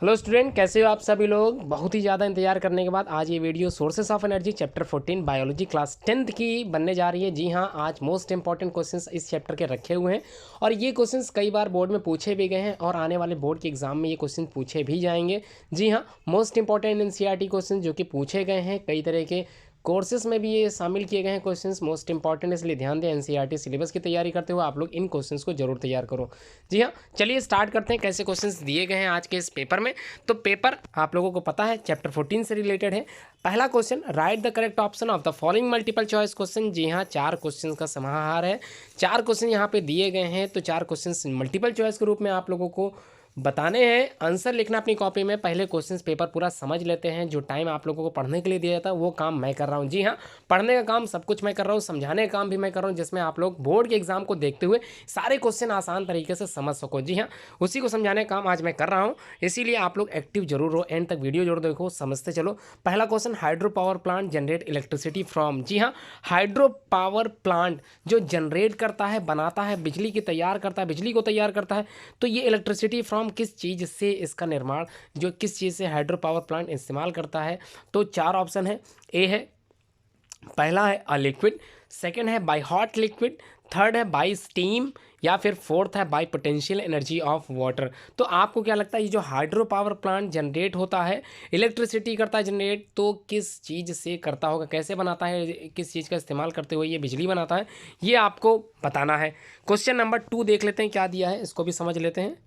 Hello student, कैसे हो आप सभी लोग। बहुत ही ज़्यादा इंतजार करने के बाद आज ये video sources of energy chapter 14 biology class 10th की बनने जा रही है। जी हाँ, आज मोस्ट इंपॉर्टेंट क्वेश्चंस इस चैप्टर के रखे हुए हैं और ये क्वेश्चंस कई बार बोर्ड में पूछे भी गए हैं और आने वाले बोर्ड के एग्जाम में ये क्वेश्चन पूछे भी जाएंगे। जी हाँ, मोस्ट इंपॉर्टेंट एनसीईआरटी क्वेश्चन जो कि पूछे गए हैं, कई तरह के कोर्सेज में भी ये शामिल किए गए हैं क्वेश्चंस, मोस्ट इंपॉर्टेंट, इसलिए ध्यान दें। एनसीईआरटी सिलेबस की तैयारी करते हुए आप लोग इन क्वेश्चंस को जरूर तैयार करो। जी हाँ, चलिए स्टार्ट करते हैं कैसे क्वेश्चंस दिए गए हैं आज के इस पेपर में। तो पेपर आप लोगों को पता है चैप्टर 14 से रिलेटेड है। पहला question, write the correct option of the following multiple choice question. जी हाँ, 4 क्वेश्चन का समाहार है। 4 क्वेश्चन यहाँ पे दिए गए हैं, तो 4 क्वेश्चन मल्टीपल चॉइस के रूप में आप लोगों को बताने हैं। आंसर लिखना अपनी कॉपी में। पहले क्वेश्चन पेपर पूरा समझ लेते हैं। जो टाइम आप लोगों को पढ़ने के लिए दिया जाता है वो काम मैं कर रहा हूँ। जी हाँ, पढ़ने का काम सब कुछ मैं कर रहा हूँ, समझाने का काम भी मैं कर रहा हूँ, जिसमें आप लोग बोर्ड के एग्जाम को देखते हुए सारे क्वेश्चन आसान तरीके से समझ सको। जी हाँ, उसी को समझाने का काम आज मैं कर रहा हूँ, इसीलिए आप लोग एक्टिव जरूर हो, एंड तक वीडियो जरूर देखो, समझते चलो। पहला question, hydro power plant generate electricity from. जी हाँ, हाइड्रो पावर प्लांट जो जनरेट करता है, बनाता है, बिजली की तैयार करता है, बिजली को तैयार करता है, तो ये इलेक्ट्रिसिटी फ्रॉम किस चीज़ से इसका निर्माण, जो किस चीज़ से हाइड्रो पावर प्लांट इस्तेमाल करता है। तो 4 ऑप्शन है। ए है, पहला है अ लिक्विड, सेकंड है बाय हॉट लिक्विड, थर्ड है बाय स्टीम, या फिर फोर्थ है bye potential energy of water. तो आपको क्या लगता है ये जो हाइड्रो पावर प्लांट जनरेट होता है, इलेक्ट्रिसिटी करता है जनरेट, तो किस चीज़ से करता होगा, कैसे बनाता है, किस चीज़ का इस्तेमाल करते हुए ये बिजली बनाता है, ये आपको बताना है। क्वेश्चन नंबर 2 देख लेते हैं क्या दिया है, इसको भी समझ लेते हैं।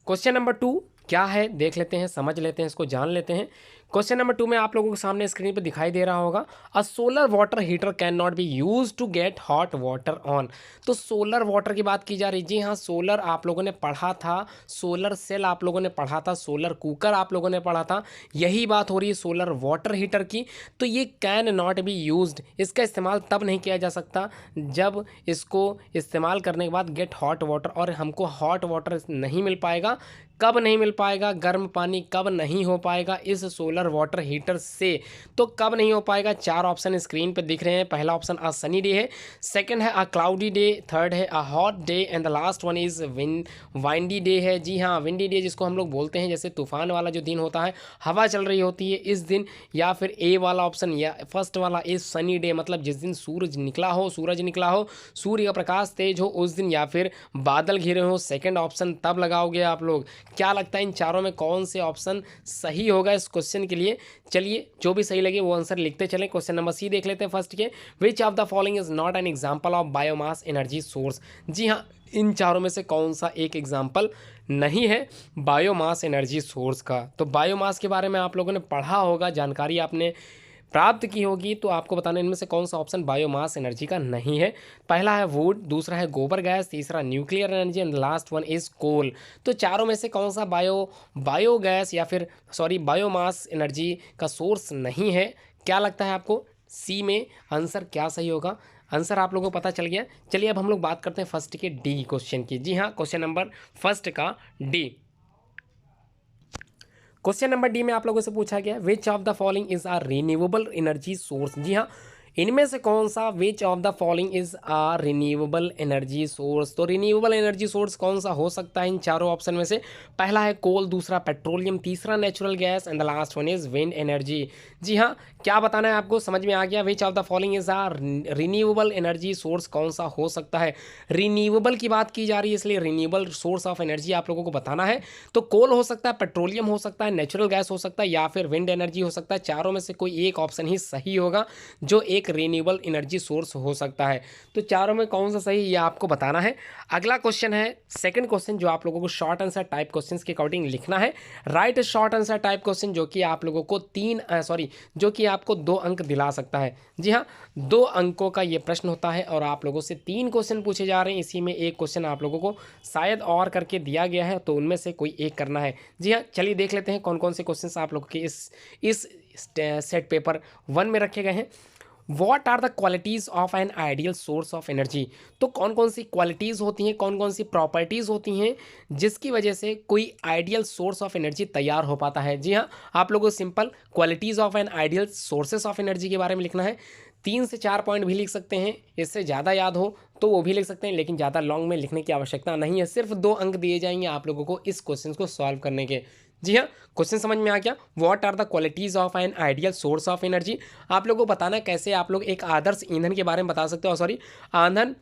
क्वेश्चन नंबर 2 क्या है देख लेते हैं, समझ लेते हैं, इसको जान लेते हैं। क्वेश्चन नंबर 2 में आप लोगों के सामने स्क्रीन पर दिखाई दे रहा होगा, a solar water heater can not be use to get hot water on. तो सोलर वाटर की बात की जा रही। जी हाँ, सोलर आप लोगों ने पढ़ा था, सोलर सेल आप लोगों ने पढ़ा था, सोलर कुकर आप लोगों ने पढ़ा था, यही बात हो रही है सोलर वाटर हीटर की। तो ये कैन नॉट बी यूज्ड, इसका इस्तेमाल तब नहीं किया जा सकता जब इसको इस्तेमाल करने के बाद गेट हॉट वाटर, और हमको हॉट वाटर नहीं मिल पाएगा। कब नहीं मिल पाएगा, गर्म पानी कब नहीं हो पाएगा इस सोलर वाटर हीटर से, तो कब नहीं हो पाएगा। 4 ऑप्शन स्क्रीन पे दिख रहे हैं। पहला ऑप्शन अ सनी डे है, सेकंड है अ क्लाउडी डे, थर्ड है a hot day, and the last one is windy day है। जी हाँ, विंडी डे जिसको हम लोग बोलते हैं, जैसे तूफान वाला जो दिन होता है, हवा चल रही होती है इस दिन, या फिर ए वाला ऑप्शन या फर्स्ट वाला इज सनी डे, मतलब जिस दिन सूरज निकला हो, सूर्य का प्रकाश तेज हो उस दिन, या फिर बादल घिरे हो, सेकंड ऑप्शन तब लगाओगे आप लोग। क्या लगता है इन चारों में कौन से ऑप्शन सही होगा इस क्वेश्चन के लिए। चलिए जो भी सही लगे वो आंसर लिखते चलें। क्वेश्चन नंबर सी देख लेते हैं फर्स्ट के, which of the following is not an example of biomass energy source. जी हाँ, इन चारों में से कौन सा एक एग्जाम्पल नहीं है बायोमास एनर्जी सोर्स का। तो बायोमास के बारे में आप लोगों ने पढ़ा होगा, जानकारी आपने प्राप्त की होगी, तो आपको बताना इनमें से कौन सा ऑप्शन बायोमास एनर्जी का नहीं है। पहला है वुड, दूसरा है गोबर गैस, तीसरा nuclear energy, and last one is coal. तो चारों में से कौन सा बायोगैस या फिर बायोमास एनर्जी का सोर्स नहीं है। क्या लगता है आपको सी में आंसर क्या सही होगा। आंसर आप लोगों को पता चल गया। चलिए अब हम लोग बात करते हैं फर्स्ट के डी क्वेश्चन की। जी हाँ, क्वेश्चन नंबर फर्स्ट का डी। क्वेश्चन नंबर डी में आप लोगों से पूछा गया, which of the following is a renewable energy source. जी हाँ, इनमें से कौन सा which of the following is a renewable energy source. तो रिन्यूएबल एनर्जी सोर्स कौन सा हो सकता है इन चारों ऑप्शन में से। पहला है कोल, दूसरा पेट्रोलियम, तीसरा natural gas, and the last one is wind energy. जी हाँ, क्या बताना है आपको, समझ में आ गया। Which of the following is a renewable energy source कौन सा हो सकता है। रिन्यूएबल की बात की जा रही है, इसलिए रिन्यूएबल सोर्स ऑफ एनर्जी आप लोगों को बताना है। तो कोल हो सकता है, पेट्रोलियम हो सकता है, नेचुरल गैस हो सकता है, या फिर विंड एनर्जी हो सकता है। चारों में से कोई एक ऑप्शन ही सही होगा जो एक रिन्यूएबल एनर्जी सोर्स हो सकता है। तो चारों में कौन सा सही ये आपको बताना है। अगला क्वेश्चन है सेकंड क्वेश्चन, जो आप लोगों को शॉर्ट आंसर टाइप क्वेश्चंस के अकॉर्डिंग लिखना है। Right short answer type question, जो कि आप लोगों को जो कि आपको 2 अंक दिला सकता है। जी हाँ, 2 अंकों का ये प्रश्न होता है और आप लोगों से 3 क्वेश्चन पूछे जा रहे हैं। इसी में एक क्वेश्चन आप लोगों को शायद और करके दिया गया है, तो उनमें से कोई एक करना है। जी हाँ, चलिए देख लेते हैं कौन कौन से क्वेश्चंस आप लोगों के इस सेट पेपर 1 में रखे गए हैं। What are the qualities of an ideal source of energy. तो कौन कौन सी क्वालिटीज़ होती हैं, कौन कौन सी प्रॉपर्टीज़ होती हैं जिसकी वजह से कोई आइडियल सोर्स ऑफ एनर्जी तैयार हो पाता है। जी हाँ, आप लोगों को simple qualities of an ideal sources of energy के बारे में लिखना है। 3 से 4 पॉइंट भी लिख सकते हैं, इससे ज़्यादा याद हो तो वो भी लिख सकते हैं, लेकिन ज़्यादा लॉन्ग में लिखने की आवश्यकता नहीं है। सिर्फ 2 अंक दिए जाएंगे आप लोगों को इस क्वेश्चन को सॉल्व करने के। जी हाँ, क्वेश्चन समझ में आ गया। What are the qualities of an ideal source of energy. आप लोगों को बताना कैसे आप लोग एक आदर्श ईंधन के बारे में बता सकते हो, सॉरी ईंधन,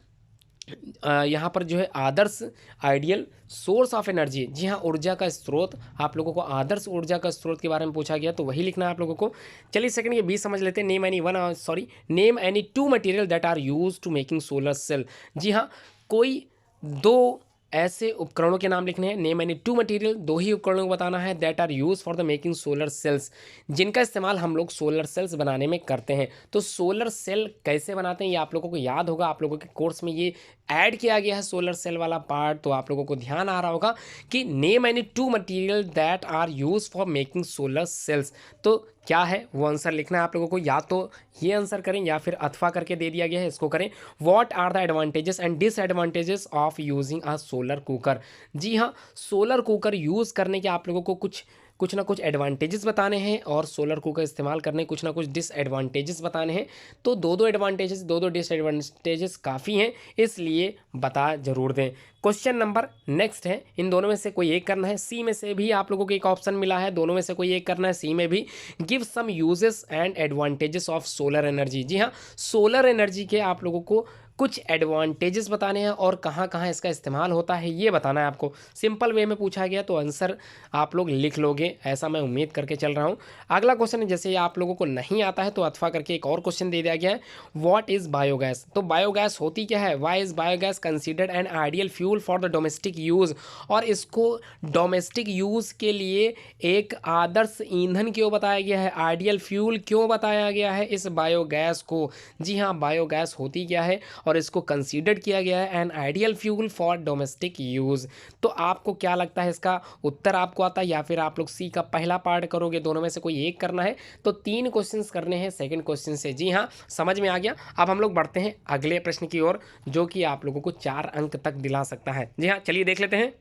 यहाँ पर जो है आदर्श आइडियल सोर्स ऑफ एनर्जी। जी हाँ, ऊर्जा का स्रोत, आप लोगों को आदर्श ऊर्जा का स्रोत के बारे में पूछा गया तो वही लिखना है आप लोगों को। चलिए सेकंड ये 20 समझ लेते हैं। Name any two material that are use to making solar cell. जी हाँ, कोई 2 ऐसे उपकरणों के नाम लिखने हैं। नेम एनी टू मटेरियल, 2 ही उपकरणों को बताना है that are use for the making solar cells, जिनका इस्तेमाल हम लोग सोलर सेल्स बनाने में करते हैं। तो सोलर सेल कैसे बनाते हैं ये आप लोगों को याद होगा, आप लोगों के कोर्स में ये ऐड किया गया है सोलर सेल वाला पार्ट, तो आप लोगों को ध्यान आ रहा होगा कि name any two material that are use for making solar cells. तो क्या है वो आंसर लिखना है आप लोगों को, या तो ये आंसर करें या फिर अथवा करके दे दिया गया है इसको करें। What are the advantages and disadvantages of using a solar cooker. जी हाँ, सोलर कुकर यूज़ करने के आप लोगों को कुछ ना कुछ एडवांटेजेस बताने हैं और सोलर कुकर इस्तेमाल करने कुछ ना कुछ डिसएडवांटेजेस बताने हैं। तो 2 एडवांटेजेस 2 डिसएडवांटेजेस काफ़ी हैं, इसलिए बता जरूर दें। क्वेश्चन नंबर नेक्स्ट है, इन दोनों में से कोई एक करना है। सी में से भी आप लोगों को एक ऑप्शन मिला है, दोनों में से कोई एक करना है। सी में भी give some uses and advantages of solar energy. जी हाँ, सोलर एनर्जी के आप लोगों को कुछ एडवांटेजेस बताने हैं और कहाँ कहाँ इसका इस्तेमाल होता है ये बताना है आपको। सिंपल वे में पूछा गया तो आंसर आप लोग लिख लोगे, ऐसा मैं उम्मीद करके चल रहा हूँ। अगला क्वेश्चन है, जैसे आप लोगों को नहीं आता है तो अथवा करके एक और क्वेश्चन दे दिया गया है। What is biogas. तो बायोगैस होती क्या है। Why is biogas considered an ideal fuel for the domestic use. और इसको डोमेस्टिक यूज़ के लिए एक आदर्श ईंधन क्यों बताया गया है, आइडियल फ्यूल क्यों बताया गया है इस बायोगैस को। जी हाँ, बायोगैस होती क्या है और इसको कंसीडर्ड किया गया है N ideal fuel for domestic use. तो आपको क्या लगता है इसका उत्तर आपको आता है, या फिर आप लोग सी का पहला पार्ट करोगे, दोनों में से कोई एक करना है। तो 3 क्वेश्चंस करने हैं सेकंड क्वेश्चन से। जी हाँ, समझ में आ गया। अब हम लोग बढ़ते हैं अगले प्रश्न की ओर, जो कि आप लोगों को 4 अंक तक दिला सकता है। जी हाँ, चलिए देख लेते हैं।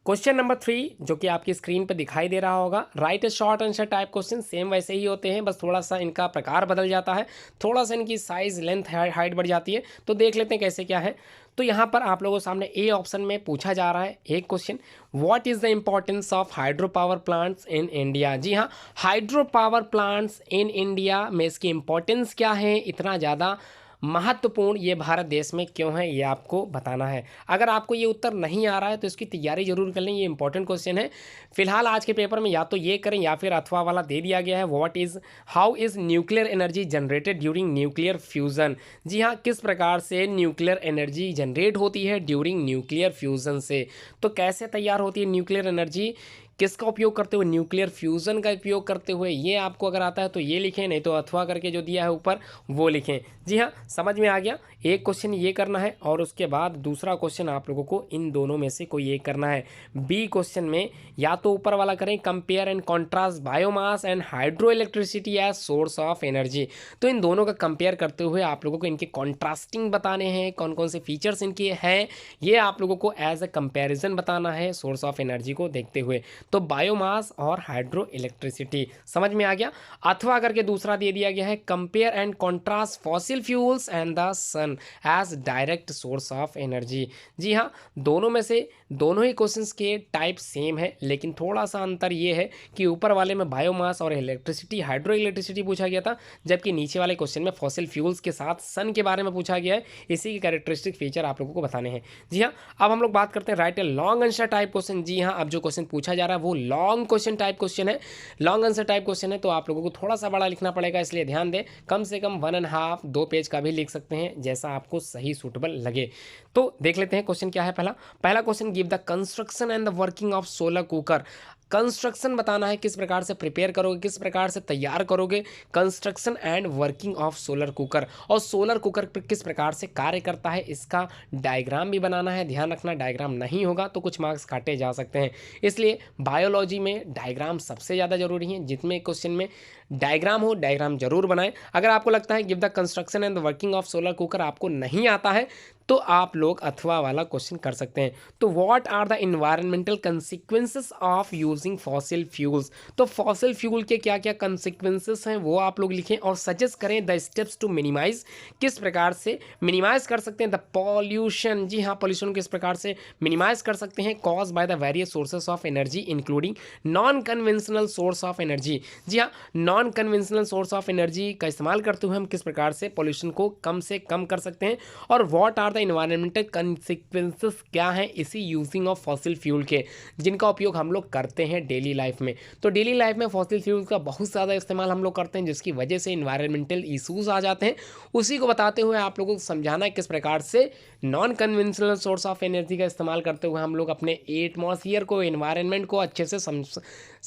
क्वेश्चन नंबर 3 जो कि आपकी स्क्रीन पर दिखाई दे रहा होगा। राइट ए short answer type question. Same वैसे ही होते हैं, बस थोड़ा सा इनका प्रकार बदल जाता है, थोड़ा सा इनकी साइज लेंथ हाइट बढ़ जाती है। तो देख लेते हैं कैसे क्या है। तो यहाँ पर आप लोगों के सामने ए ऑप्शन में पूछा जा रहा है एक question, what is the importance of hydro power plants in India. जी हाँ, hydro power plants in India में इसकी इम्पोर्टेंस क्या है, इतना ज़्यादा महत्वपूर्ण ये भारत देश में क्यों है, ये आपको बताना है। अगर आपको ये उत्तर नहीं आ रहा है तो इसकी तैयारी जरूर कर लें, ये इंपॉर्टेंट क्वेश्चन है। फिलहाल आज के पेपर में या तो ये करें या फिर अथवा वाला दे दिया गया है। How is nuclear energy generated during nuclear fusion. जी हाँ, किस प्रकार से न्यूक्लियर एनर्जी जनरेट होती है ड्यूरिंग न्यूक्लियर फ्यूज़न से। तो कैसे तैयार होती है न्यूक्लियर एनर्जी, किसका उपयोग करते हुए, न्यूक्लियर फ्यूज़न का उपयोग करते हुए। ये आपको अगर आता है तो ये लिखें, नहीं तो अथवा करके जो दिया है ऊपर वो लिखें। जी हाँ, समझ में आ गया। एक क्वेश्चन ये करना है और उसके बाद दूसरा क्वेश्चन आप लोगों को इन दोनों में से कोई एक करना है। बी क्वेश्चन में या तो ऊपर वाला करें, compare and contrast biomass and hydro electricity as source of energy. तो इन दोनों का कंपेयर करते हुए आप लोगों को इनके कॉन्ट्रास्टिंग बताने हैं, कौन कौन से फीचर्स इनके हैं, ये आप लोगों को एज अ कंपेरिजन बताना है सोर्स ऑफ एनर्जी को देखते हुए। तो बायोमास और हाइड्रो इलेक्ट्रिसिटी समझ में आ गया। अथवा करके दूसरा दे दिया गया है, compare and contrast fossil fuels and the sun as direct source of energy. जी हाँ, दोनों में से दोनों ही क्वेश्चंस के टाइप सेम है, लेकिन थोड़ा सा अंतर ये है कि ऊपर वाले में बायोमास और इलेक्ट्रिसिटी, हाइड्रो इलेक्ट्रिसिटी पूछा गया था, जबकि नीचे वाले क्वेश्चन में फॉसिल फ्यूल्स के साथ सन के बारे में पूछा गया है। इसी के कैरेक्टरिस्टिक फीचर आप लोगों को बताने हैं। जी हाँ, अब हम लोग बात करते हैं write a long answer type question. जी हाँ, अब जो क्वेश्चन पूछा जा रहा है वो लॉन्ग क्वेश्चन टाइप क्वेश्चन है, लॉन्ग आंसर टाइप क्वेश्चन है, तो आप लोगों को थोड़ा सा बड़ा लिखना पड़ेगा, इसलिए ध्यान दें। कम से कम 1.5 2 पेज का भी लिख सकते हैं, जैसा आपको सही सूटेबल लगे। तो देख लेते हैं क्वेश्चन क्या है। पहला question, give the construction and the working of solar cooker. Construction बताना है, किस प्रकार से प्रिपेयर करोगे, किस प्रकार से तैयार करोगे construction and working of solar cooker, और सोलर कुकर पर किस प्रकार से कार्य करता है इसका डायग्राम भी बनाना है। ध्यान रखना, डायग्राम नहीं होगा तो कुछ मार्क्स काटे जा सकते हैं, इसलिए बायोलॉजी में डायग्राम सबसे ज़्यादा जरूरी है। जितने क्वेश्चन में डायग्राम हो, डायग्राम जरूर बनाएं। अगर आपको लगता है give the construction and the working of solar cooker आपको नहीं आता है तो आप लोग अथवा वाला क्वेश्चन कर सकते हैं। तो what are the environmental consequences of using fossil fuels, तो फॉसिल फ्यूल के क्या क्या कंसिक्वेंसेस हैं वो आप लोग लिखें और सजेस्ट करें द स्टेप्स टू मिनिमाइज, किस प्रकार से मिनिमाइज कर सकते हैं द पॉल्यूशन, जी हाँ पॉल्यूशन किस प्रकार से मिनिमाइज कर सकते हैं cause by the various sources of energy including non conventional source of energy, जी हाँ non conventional source of energy का इस्तेमाल करते हुए हम किस प्रकार से पॉल्यूशन को कम से कम कर सकते हैं, और what are the environmental consequences क्या हैं इसी यूजिंग ऑफ फॉसिल फ्यूल के, जिनका उपयोग हम लोग करते हैं डेली लाइफ में। तो डेली लाइफ में फॉसिल फ्यूल का बहुत ज़्यादा इस्तेमाल हम लोग करते हैं जिसकी वजह से इन्वायरमेंटल इशूज़ आ जाते हैं, उसी को बताते हुए आप लोगों को समझाना है किस प्रकार से non conventional source of energy का इस्तेमाल करते हुए हम लोग अपने एटमॉस्फियर को, एनवायरनमेंट को अच्छे से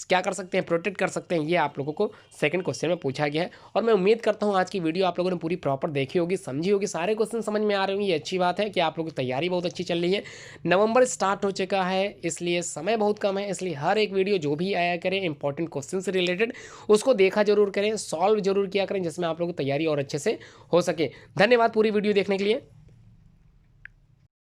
क्या कर सकते हैं, प्रोटेक्ट कर सकते हैं। ये आप लोगों को सेकंड क्वेश्चन में पूछा गया है और मैं उम्मीद करता हूँ आज की वीडियो आप लोगों ने पूरी प्रॉपर देखी होगी, समझी होगी, सारे क्वेश्चन समझ में आ रहे होंगे। ये अच्छी बात है कि आप लोगों की तैयारी बहुत अच्छी चल रही है। नवंबर स्टार्ट हो चुका है इसलिए समय बहुत कम है, इसलिए हर एक वीडियो जो भी आया करें इंपॉर्टेंट क्वेश्चन से रिलेटेड उसको देखा जरूर करें, सॉल्व जरूर किया करें जिसमें आप लोगों की तैयारी और अच्छे से हो सके। धन्यवाद पूरी वीडियो देखने के लिए।